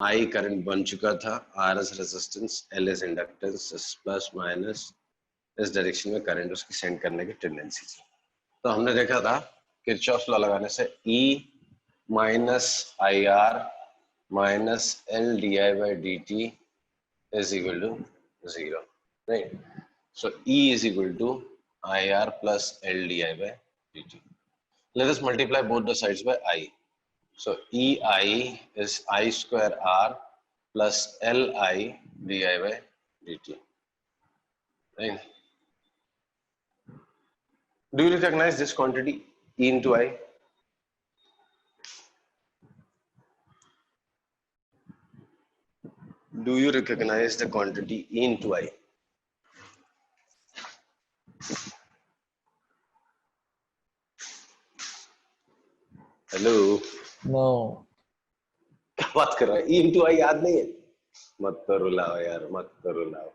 I current बन चुका था, R S resistance, L S inductance, plus minus इस डायरेक्शन में करंट उसकी सेंड करने की टेंडेंसी थी। तो हमने देखा था किरचॉफ लॉ लगाने से E minus I R minus L D I by D T is equal to 0, right? So E is equal to IR plus LDI by dt. Let us multiply both the sides by I. So EI is I square R plus LI DI by dt. Right? Do you recognize this quantity E into I? Do you recognize the quantity E into I? Hello, no क्या बात कर रहा है? E into I याद नहीं है? मत तो रुलाओ यार, मत तो रुलाओ।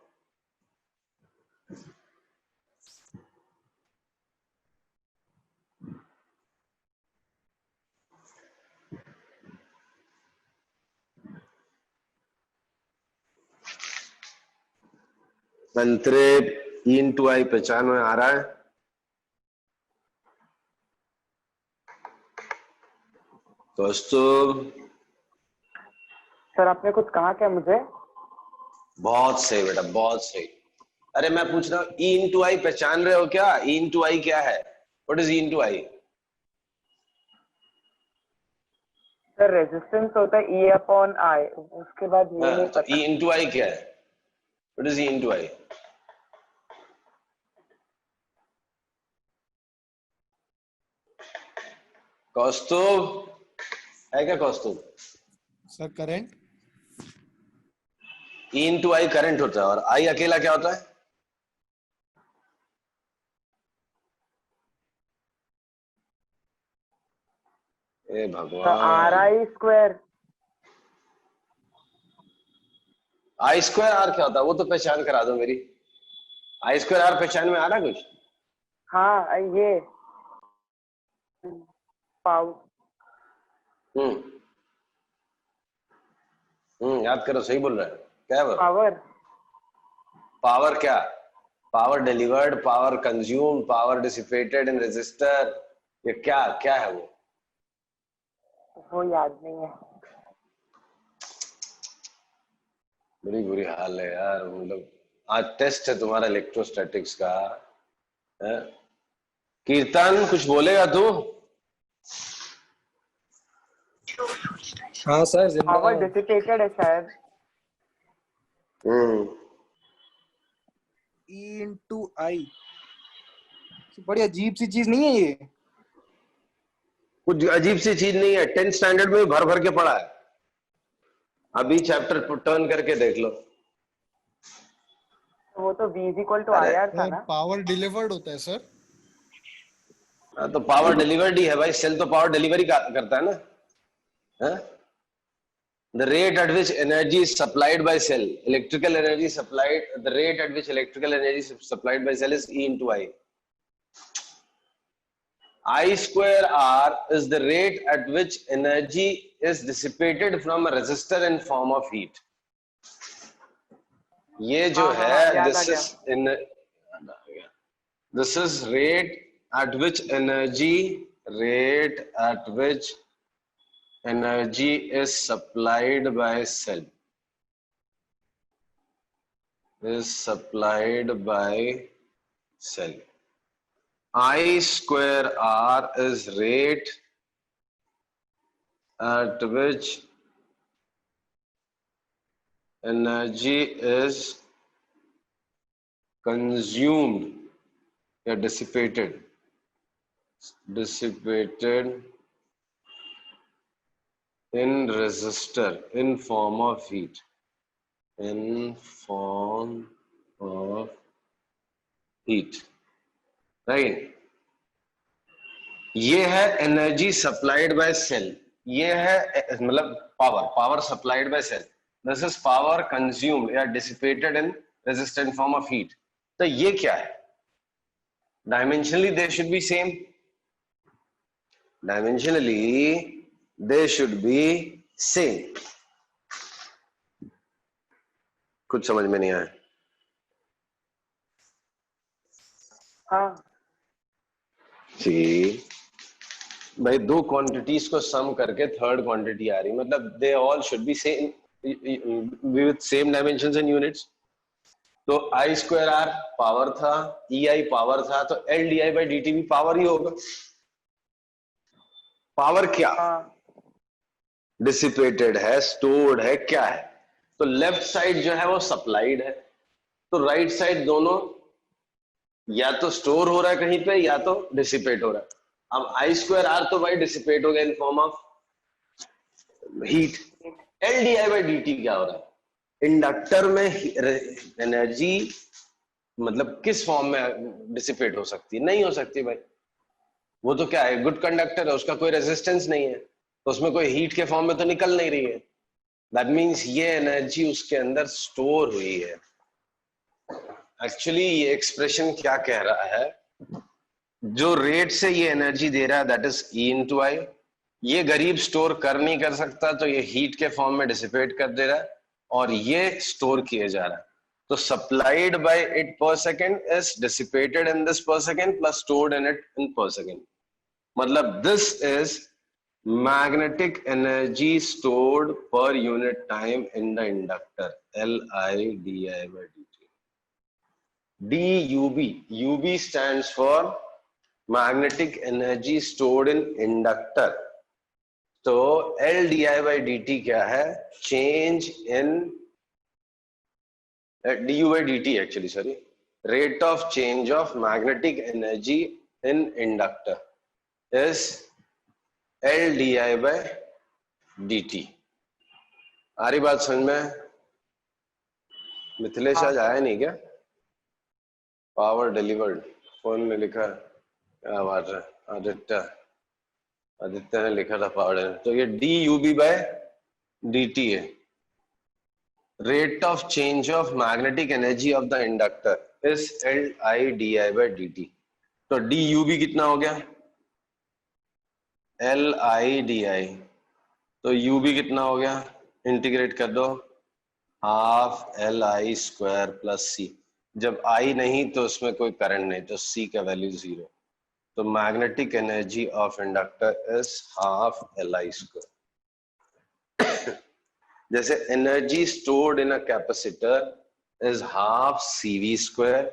संतरे E into I पहचान में आ रहा है? कौस्तुभ, सर आपने कुछ कहा क्या मुझे? बहुत सही बेटा, बहुत सही। अरे मैं पूछ रहा हूँ E into I पहचान रहे हो क्या? E into I क्या है? What is E into I? Sir resistance होता है E अपॉन I, उसके बाद ये नहीं तो पता। E into I क्या है? What is E into I? Kaustubh है क्या? Kaustubh, sir current. E into I current होता है, और I अकेला क्या होता है? ए तो भगवान, RI square. I square R क्या होता है? वो तो पहचान करा दो मेरी। I स्क्वायर R पहचान में आ रहा कुछ? हाँ ये पावर। याद करो, सही बोल रहा है। क्या है वो? पावर। पावर क्या? Power delivered, power consume, power dissipated in resistor, ये क्या क्या है वो याद नहीं है। बड़ी बुरी हाल है यार, मतलब आज टेस्ट है तुम्हारा इलेक्ट्रोस्टैटिक्स का। है? कीर्तन कुछ बोलेगा तू? हाँ सर, पावर जिंदाबाद। डिसिपेटेड है शायद। E into I, बड़ी अजीब सी चीज नहीं है ये? कुछ अजीब सी चीज नहीं है, 10th स्टैंडर्ड में भर भर के पढ़ा है। अभी चैप्टर टर्न करके देख लो। वो तो V is equal to IR था ना। पावर डिलीवर्ड होता है सर। तो पावर डिलीवर्ड ही है भाई, सेल तो पावर डिलीवरी करता है ना। The rate at which energy is supplied by cell, electrical energy supplied, the rate at which electrical energy is supplied by cell is E into I. I square R is the rate at which energy is dissipated from a resistor in form of heat. ये जो है, this is rate at which energy is supplied by cell, I square R is rate at which energy is consumed or dissipated in resistor in form of heat, right? ये है energy supplied by cell, ये है मतलब power supplied by cell, this is power consumed या dissipated in resistant form of heat. तो ये क्या है? Dimensionally they should be same, dimensionally they should be same. कुछ समझ में नहीं आया? हाँ जी भाई, दो क्वांटिटीज को सम करके थर्ड क्वांटिटी आ रही, मतलब they all should be same with same dimensions and units. तो आई स्क्वायर आर पावर था, ई आई पावर था, तो L D I by D T भी पावर ही होगा। पावर क्या हाँ डिसिपेटेड है, स्टोर्ड है, क्या है? तो लेफ्ट साइड जो है वो सप्लाइड है, तो राइट साइड दोनों या तो स्टोर हो रहा है कहीं पे या तो डिसिपेट हो रहा है। अब आई स्क्वायर आर तो भाई डिसिपेट हो गया in form of heat. L D I by D T क्या हो रहा है? इंडक्टर में एनर्जी मतलब किस फॉर्म में डिसिपेट हो सकती है? नहीं हो सकती भाई। वो तो क्या है, गुड कंडक्टर है, उसका कोई रेजिस्टेंस नहीं है, तो उसमें कोई हीट के फॉर्म में तो निकल नहीं रही है। दैट मीन्स ये एनर्जी उसके अंदर स्टोर हुई है। एक्चुअली ये एक्सप्रेशन क्या कह रहा है, जो रेट से ये एनर्जी दे रहा है दैट इज ई इंटू आई, ये गरीब स्टोर कर नहीं कर सकता, तो ये हीट के फॉर्म में डिसिपेट कर दे रहा है और ये स्टोर किए जा रहा है। तो supplied by it per second is dissipated in this per second plus stored in it in per second. मतलब this is magnetic energy stored per unit time in the inductor, LI di by dt. DUB, UB stands for magnetic energy stored in inductor. तो L di by dt क्या है? Change in du by dt actually, sorry, rate of change of magnetic energy in inductor is L di by dt. आ रही बात समझ में? मिथिलेश हाँ आज sir. आया नहीं क्या? पावर डिलीवर्ड फोन में लिखा है। क्या बात है, आदित्य आदित्य ने लिखा था पावर। तो ये d U B by d t है, rate of change of magnetic energy of the inductor is L I d I by d t. तो डी यू बी कितना हो गया? L I d I. तो U B कितना हो गया? Integrate कर दो, half L I square plus C. जब आई नहीं तो उसमें कोई करंट नहीं, तो सी का वैल्यू 0। तो magnetic energy of inductor is half L I square. जैसे energy stored in a capacitor is half C V square,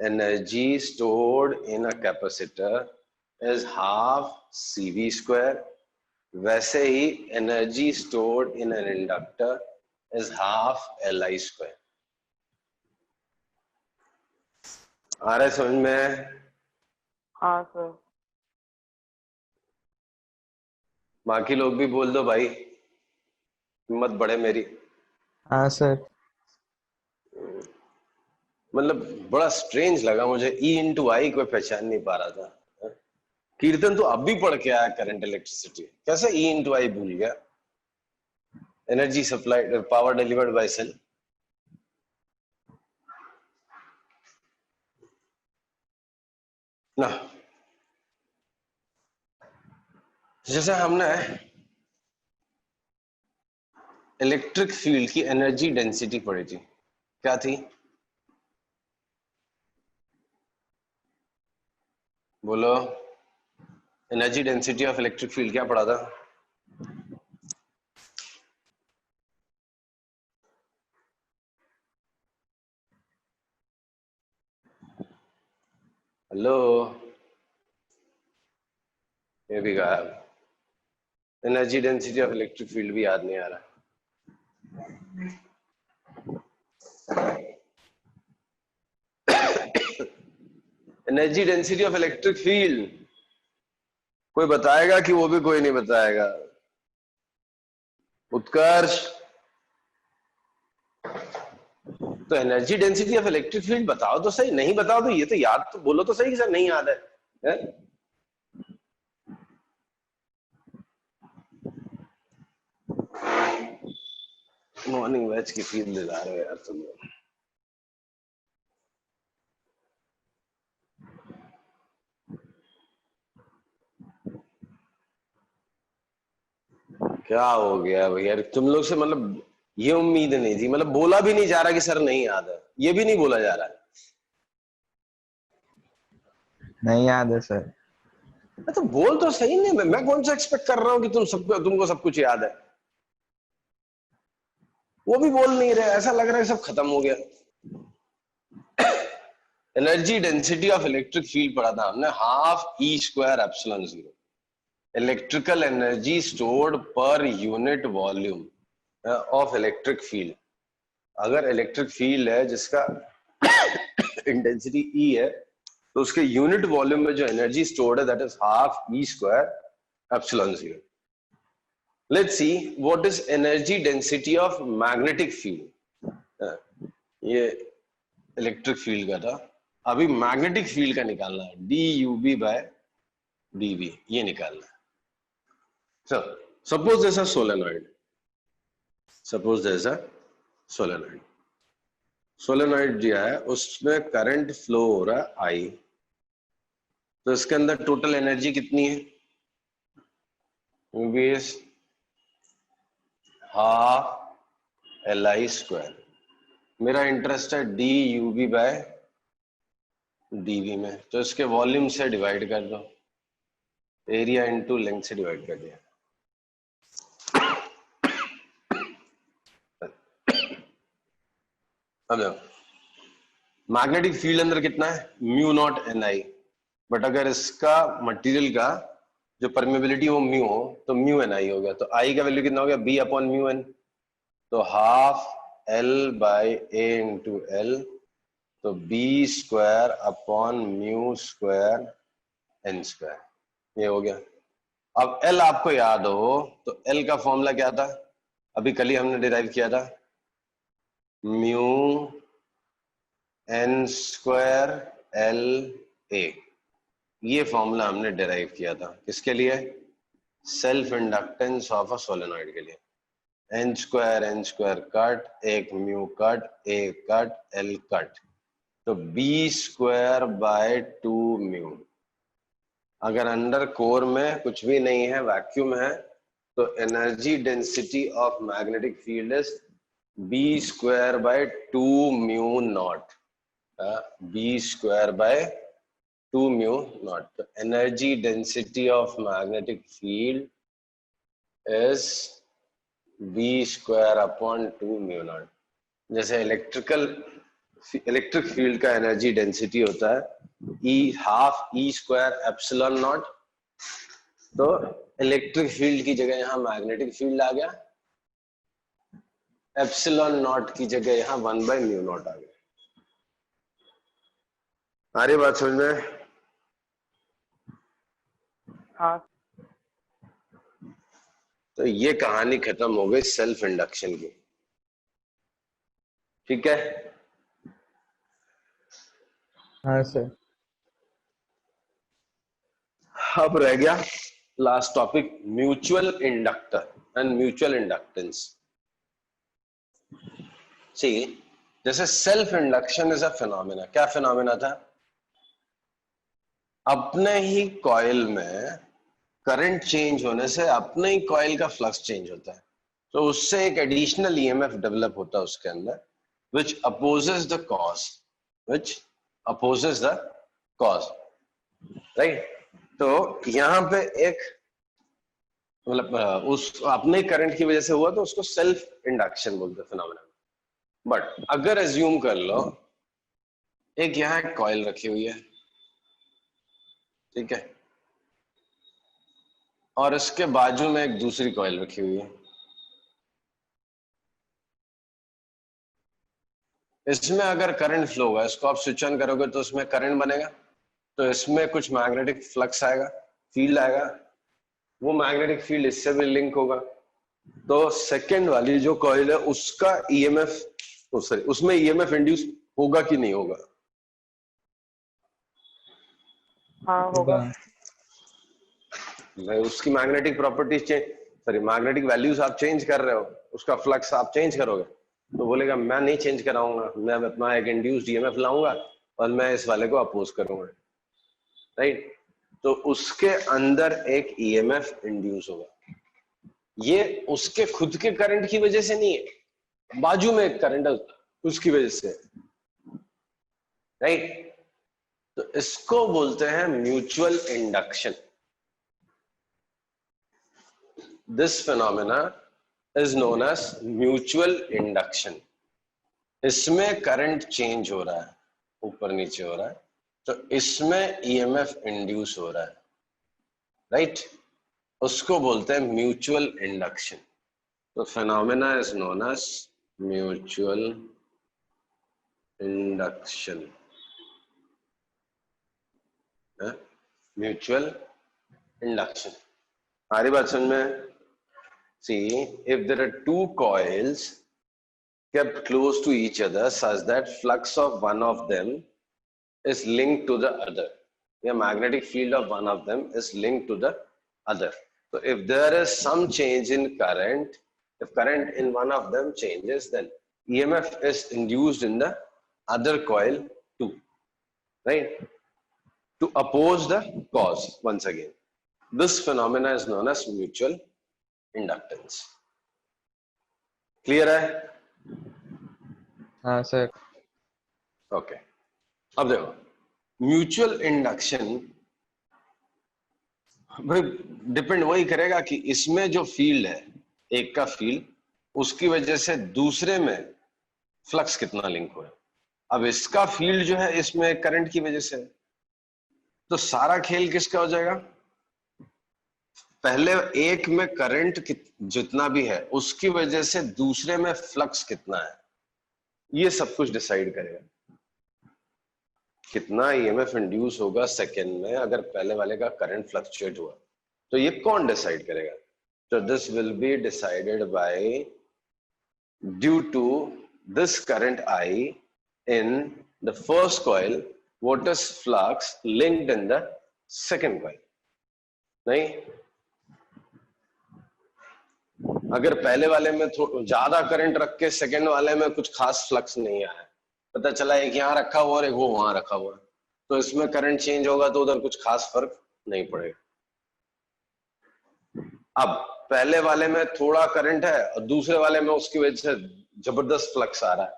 energy stored in a capacitor is half C V square, वैसे ही energy stored in an inductor is half L I square. आ रहा है समझ में? हाँ sir. बाकी लोग भी बोल दो भाई, हिम्मत बढ़े मेरी। हाँ सर। मतलब बड़ा स्ट्रेंज लगा मुझे, ई इंटू आई कोई पहचान नहीं पा रहा था। कीर्तन तो अब भी पढ़ के आया करंट इलेक्ट्रिसिटी, कैसे ई इंटू आई भूल गया? Energy supplied power delivered by cell. ना जैसे हमने इलेक्ट्रिक फील्ड की एनर्जी डेंसिटी पढ़ी थी, क्या थी? बोलो, energy density of electric field क्या पढ़ा था? हेलो, ये भी गायब। Energy density of electric field भी याद नहीं आ रहा। Energy density of electric field कोई बताएगा कि वो भी कोई नहीं बताएगा? उत्कर्ष, तो energy density of electric field बताओ तो सही, नहीं बताओ तो ये तो याद तो बोलो तो सही कि सर नहीं याद है? मॉर्निंग बैच की फील दिला रहे हो यार तुम लोग। क्या हो गया भैया तुम लोग से, मतलब ये उम्मीद नहीं थी, मतलब बोला भी नहीं जा रहा कि सर नहीं याद है, ये भी नहीं बोला जा रहा है। नहीं याद है सर। तो बोल तो सही नहीं, मैं कौन सा एक्सपेक्ट कर रहा हूँ कि तुमको सब कुछ याद है। वो भी बोल नहीं रहे, ऐसा लग रहा है सब खत्म हो गया। Energy density of electric field पढ़ा था हमने, half E square epsilon zero. Electrical energy stored per unit volume of electric field. अगर इलेक्ट्रिक फील्ड है जिसका इंटेंसिटी ई है, तो उसके यूनिट वॉल्यूम में जो एनर्जी स्टोर्ड है that is half E square epsilon zero. Let's see what is energy density of magnetic field. ये इलेक्ट्रिक फील्ड का था, अभी मैग्नेटिक फील्ड का निकालना है, D U B by D B, ये निकालना है। So, suppose there's a solenoid. Suppose there's a solenoid. Solenoid दिया है, उसमें करंट फ्लो हो रहा है I, तो इसके अंदर टोटल एनर्जी कितनी है? बेस हाफ एल आई स्क्वायर। मेरा इंटरेस्ट है D U B by D B में, तो इसके वॉल्यूम से डिवाइड कर दो, एरिया इंटू लेंथ से डिवाइड कर दिया। मैग्नेटिक फील्ड अंदर कितना है? Mu naught N I, but अगर इसका मटेरियल का जो परमेबिलिटी वो म्यू हो तो म्यू एन आई हो गया, तो आई का वैल्यू कितना हो गया? बी अपॉन म्यू एन, तो half L by A into L, तो B square upon mu square N square, ये हो गया। अब एल आपको याद हो तो एल का फॉर्मूला क्या था? अभी कल ही हमने डिराइव किया था, mu N square L A, ये फॉर्मूला हमने डिराइव किया था किसके लिए? Self inductance of a solenoid के लिए। एन स्क्वायर कट, एक mu cut, A cut, L cut, तो बी स्क्वायर बाय 2 म्यू। अगर अंडर कोर में कुछ भी नहीं है, वैक्यूम है, तो energy density of magnetic field is B square by 2 mu naught, B square by 2 mu naught. तो energy density of magnetic field is B square upon 2 mu naught. जैसे इलेक्ट्रिक फील्ड का एनर्जी डेंसिटी होता है E half E square epsilon naught, तो electric field की जगह यहां magnetic field आ गया, एप्सिलॉन नॉट की जगह यहां 1 बाय म्यू नॉट आ गया। आ रही बात समझ में? हाँ। तो ये कहानी खत्म हो गई सेल्फ इंडक्शन की, ठीक है? हाँ सर। अब रह गया last topic, mutual inductor and mutual inductance. See, जैसे self induction is a phenomena. क्या फिनोमेना था? अपने ही कॉइल में करंट चेंज होने से अपने ही कॉइल का फ्लक्स चेंज होता है, तो उससे एक एडिशनल ईएमएफ डेवलप होता है उसके अंदर, which opposes the cause, right? तो यहां पे एक मतलब उस अपने करंट की वजह से हुआ तो उसको सेल्फ इंडक्शन बोलते हैं फिनोमेना। बट अगर एज्यूम कर लो एक यहां एक कॉइल रखी हुई है, ठीक है, और इसके बाजू में एक दूसरी कॉइल रखी हुई है। इसमें अगर करंट फ्लो होगा, इसको आप स्विच ऑन करोगे तो इसमें करंट बनेगा, तो इसमें कुछ मैग्नेटिक फ्लक्स आएगा, फील्ड आएगा, वो मैग्नेटिक फील्ड इससे भी लिंक होगा, तो सेकंड वाली जो कॉइल है उसका ईएमएफ, सॉरी, उसमें ईएमएफ इंड्यूस होगा कि नहीं होगा? हाँ होगा। भाई उसकी magnetic properties change, sorry magnetic values आप चेंज कर रहे हो, उसका फ्लक्स आप चेंज करोगे, तो बोलेगा मैं नहीं चेंज कराऊंगा, मैं अपना एक इंड्यूस्ड ईएमएफ लाऊंगा और मैं इस वाले को अपोज करूंगा, राइट? तो उसके अंदर एक ईएमएफ इंड्यूस होगा, ये उसके खुद के करंट की वजह से नहीं है, बाजू में एक करंट है उसकी वजह से, राइट। तो इसको बोलते हैं mutual induction. This phenomena is known as mutual induction. इसमें करंट चेंज हो रहा है, ऊपर नीचे हो रहा है, तो इसमें ईएमएफ इंड्यूस हो रहा है, राइट। उसको बोलते हैं म्यूचुअल इंडक्शन। तो phenomena is known as mutual induction, mutual induction. हमारी बात समझ में? See, if there are two coils kept close to each other such that flux of one of them is linked to the other, the magnetic field of one of them is linked to the other. So if there is some change in current, if current in one of them changes, then EMF is induced in the other coil too, right? To oppose the cause once again. This phenomena is known as mutual inductance. Clear है? हाँ sir. Okay, अब देखो mutual induction भाई depend वही करेगा कि इसमें जो फील्ड है, एक का फील्ड, उसकी वजह से दूसरे में फ्लक्स कितना लिंक हो है। अब इसका फील्ड जो है इसमें करंट की वजह से, तो सारा खेल किसका हो जाएगा? पहले एक में करंट जितना भी है उसकी वजह से दूसरे में फ्लक्स कितना है, ये सब कुछ डिसाइड करेगा। कितना ईएमएफ इंड्यूस होगा सेकेंड में अगर पहले वाले का करंट फ्लक्चुएट हुआ, तो ये कौन डिसाइड करेगा? तो this will be decided by due to this current I in the first coil, what is flux linked in the second coil. नहीं, अगर पहले वाले में ज्यादा करंट रख के सेकेंड वाले में कुछ खास फ्लक्स नहीं आया, पता चला एक यहाँ रखा हुआ और एक वो वहां रखा हुआ, तो इसमें करंट चेंज होगा तो उधर कुछ खास फर्क नहीं पड़ेगा। अब पहले वाले में थोड़ा करंट है और दूसरे वाले में उसकी वजह से जबरदस्त फ्लक्स आ रहा है,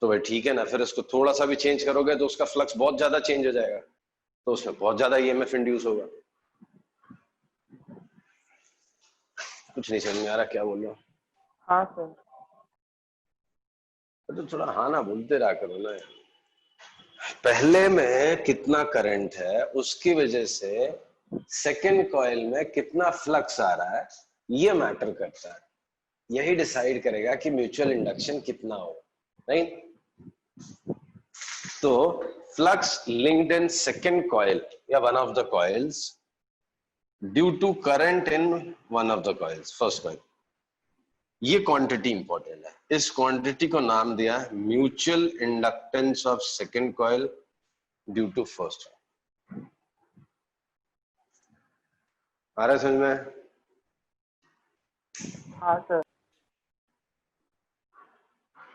तो भाई ठीक है ना, फिर इसको थोड़ा सा भी चेंज करोगे तो उसका फ्लक्स बहुत ज्यादा चेंज हो जाएगा, तो उसमें बहुत ज्यादा ईएमएफ इंड्यूस होगा। कुछ नहीं समझ में आ रहा क्या बोल रहा हूँ? हाँ सर। तो थोड़ा हाँ ना बोलते रहा करो ना। पहले में कितना करंट है उसकी वजह से सेकेंड कॉइल में कितना फ्लक्स आ रहा है, ये मैटर करता है। यही डिसाइड करेगा कि म्यूचुअल इंडक्शन कितना हो, राइट। तो flux linked in second coil या one of the coils due to current in one of the coils, first coil, ये क्वांटिटी इंपॉर्टेंट है। इस क्वांटिटी को नाम दिया है mutual inductance of second coil due to first. आ रहा है समझ में? हाँ सर।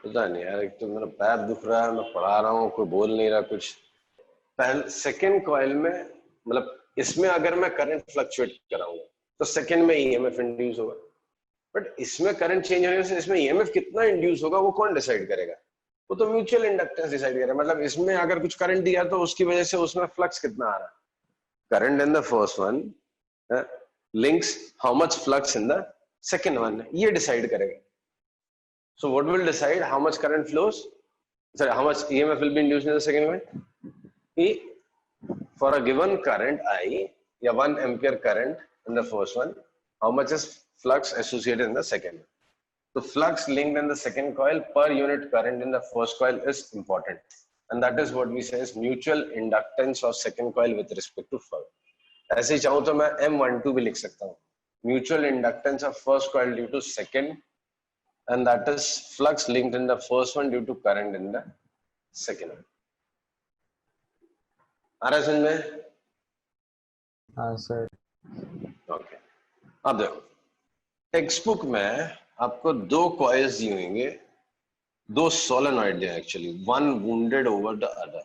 पता नहीं यार, एक तो मेरा पैर दुख रहा है, मैं पढ़ा रहा हूँ, कोई बोल नहीं रहा कुछ। पहले सेकेंड कॉइल में, मतलब इसमें अगर मैं करंट फ्लक्चुएट कराऊंगा तो सेकेंड में ईएमएफ इंड्यूस होगा, बट इसमें करंट चेंज होने से इसमें ईएमएफ कितना इंड्यूस होगा वो कौन डिसाइड करेगा? वो तो म्यूचुअल इंडक्टेंस डिसाइड करेगा। मतलब इसमें अगर कुछ करंट दिया तो उसकी वजह से उसमें फ्लक्स कितना आ रहा है, current in the first one links how much flux in the second one, ये डिसाइड करेगा। So what will decide how much current flows, sorry, how much EMF will be induced in the second one? For a given current I, या 1 ampere current in the first one, how much is flux associated in the second? So flux linked in the second coil per unit current in the first coil is important, and that is what we say is mutual inductance of second coil with respect to first. ऐसे ही चाहूँ तो मैं M12 भी लिख सकता हूँ, mutual inductance of first coil due to second, and that is flux linked in the first one due to current in the second one. आ रहा है समझ में? हाँ सर। ओके, अब देखो टेक्स्ट बुक में आपको 2 कॉइल्स दिए होंगे, 2 सोलेनॉइड दिए actually, one wounded over the other.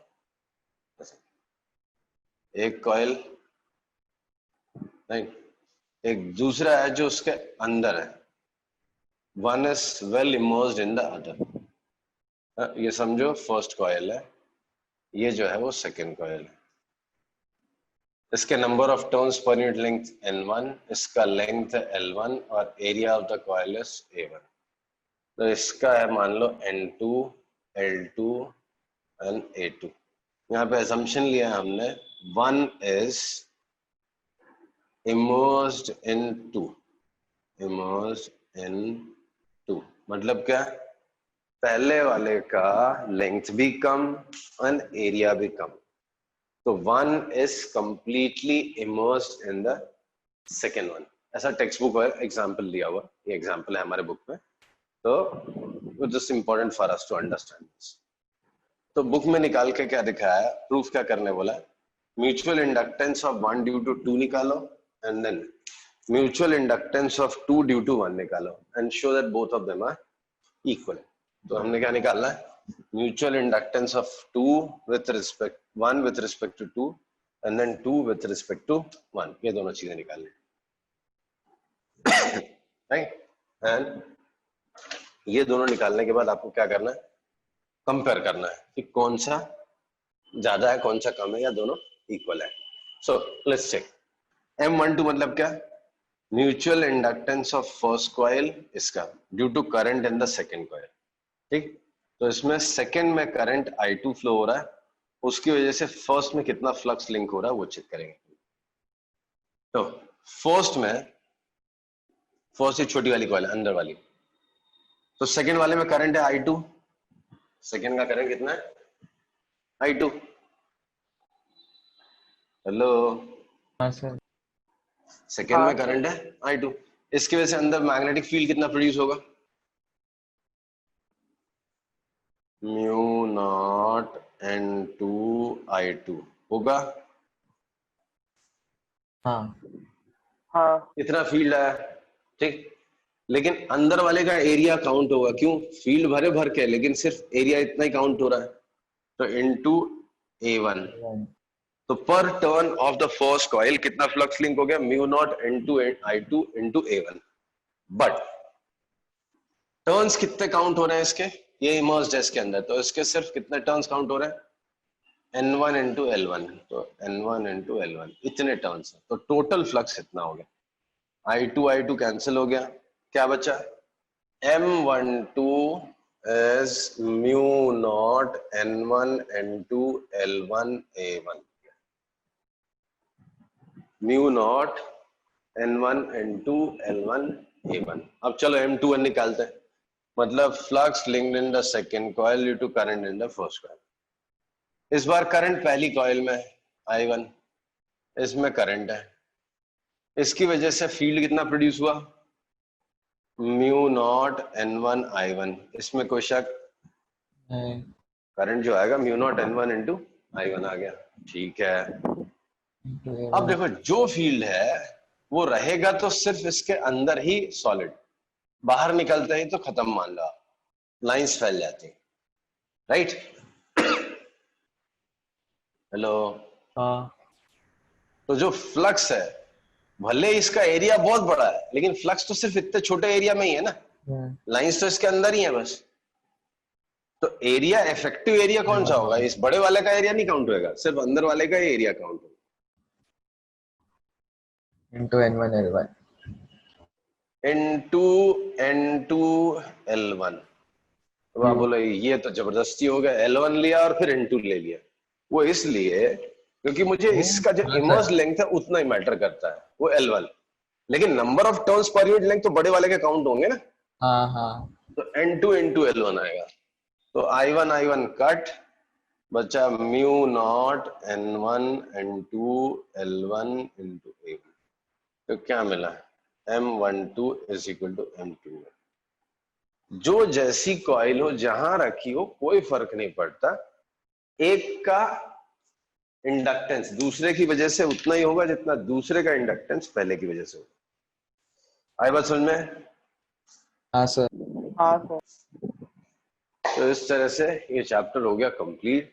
एक कॉइल नहीं, एक दूसरा है जो उसके अंदर है, one is well immersed in the other. ये समझो फर्स्ट कॉइल है, ये जो है वो सेकेंड कॉइल है। इसके number of turns per unit length n1, इसका लेंथ है L1 और area of the coil is A1। तो इसका है मान लो N2, L2 एंड A2। यहाँ पे assumption लिया है हमने one is immersed in two, immersed in two मतलब क्या, पहले वाले का लेंथ भी कम और एरिया भी कम। तो one is completely immersed in the second one, ऐसा टेक्स्ट बुक है एग्जाम्पल दिया हुआ, ये एग्जाम्पल है हमारे बुक में। तो just important for us to understand this. तो बुक में निकाल के क्या दिखाया है, प्रूफ क्या करने बोला, mutual inductance of one due to two निकालो and then mutual inductance of two due to one निकालो and show that both of them are equal. तो हमने क्या निकालना है, mutual inductance of two with respect one with respect to two and then two with respect to one, ये दोनों चीजें निकालनी राइट। एंड ये दोनों निकालने के बाद आपको क्या करना है, कंपेयर करना है कि कौन सा ज्यादा है कौन सा कम है या दोनों इक्वल है। So let's check. M12 मतलब क्या, mutual inductance of first coil इसका due to current in the second coil. ठीक, तो इसमें सेकेंड में करंट I2 फ्लो हो रहा है, उसकी वजह से फर्स्ट में कितना फ्लक्स लिंक हो रहा है वो चेक करेंगे। तो फर्स्ट ही छोटी वाली कॉइल है अंदर वाली, तो सेकेंड वाले में करंट है I2, सेकेंड का करंट कितना है I2। हेलो, हाँ सर। सेकेंड में करंट है I2, इसकी वजह से अंदर मैग्नेटिक फील्ड कितना प्रोड्यूस होगा, म्यू नॉट N2 I2 होगा। हाँ इतना फील्ड है, ठीक, लेकिन अंदर वाले का एरिया काउंट होगा, क्यों, फील्ड भरे भर के, लेकिन सिर्फ एरिया इतना ही काउंट हो रहा है, तो इनटू A1। तो पर turn off the first coil कितना फ्लक्स लिंक हो गया, mu naught N2 I2 into A1। But turns कितने काउंट हो रहे हैं इसके, ये इमर्स्ड है इसके अंदर, तो इसके सिर्फ कितने टर्न्स काउंट हो रहे हैं, N1 इंटू L1, तो N1 इंटू L1 इतने टर्न्स, तो टोटल फ्लक्स इतना हो गया। I2 कैंसिल हो गया, क्या बचा, M12 is mu naught N1 N2 L1 A1, mu naught N1 N2 L1 A1। अब चलो M2N निकालते हैं, मतलब flux linked in the second coil due to current in the first coil. इस बार करंट पहली कॉइल में I1, इसमें करंट है, इसकी वजह से फील्ड कितना प्रोड्यूस हुआ, म्यू नॉट N1 I1, इसमें कोई शक, करंट जो आएगा mu naught N1 into I1 आ गया। ठीक है, अब देखो जो फील्ड है वो रहेगा तो सिर्फ इसके अंदर ही सॉलिड, बाहर निकलते ही तो खत्म, मान लो लाइंस फैल जाती, राइट। हेलो, तो जो फ्लक्स है, भले इसका एरिया बहुत बड़ा है, लेकिन फ्लक्स तो सिर्फ इतने छोटे एरिया में ही है ना, लाइंस तो इसके अंदर ही है बस। तो एरिया, इफेक्टिव एरिया कौन सा होगा, इस बड़े वाले का एरिया नहीं काउंट होगा, सिर्फ अंदर वाले का एरिया काउंट होगा, into N1 L1 into N2 L1। तो आप बोलो ये तो जबरदस्ती हो गया, L1 लिया और फिर N2 ले लिया, वो इसलिए क्योंकि मुझे इसका जो इमर्स लेंथ है उतना ही मैटर करता है, वो L1, लेकिन number of turns per unit length तो बड़े वाले के काउंट होंगे ना। तो N2 इंटू L1 आएगा, तो I1 कट, बचा mu naught N1 N2 L1 into A1। तो क्या मिला, M12 is equal to M2। जो जैसी कॉइल हो, जहां रखी हो, कोई फर्क नहीं पड़ता, एक का इंडक्टेंस दूसरे की वजह से उतना ही होगा जितना दूसरे का इंडक्टेंस पहले की वजह से होगा। आई बात समझ में? हाँ सर। हाँ सर। तो इस तरह से ये चैप्टर हो गया कंप्लीट।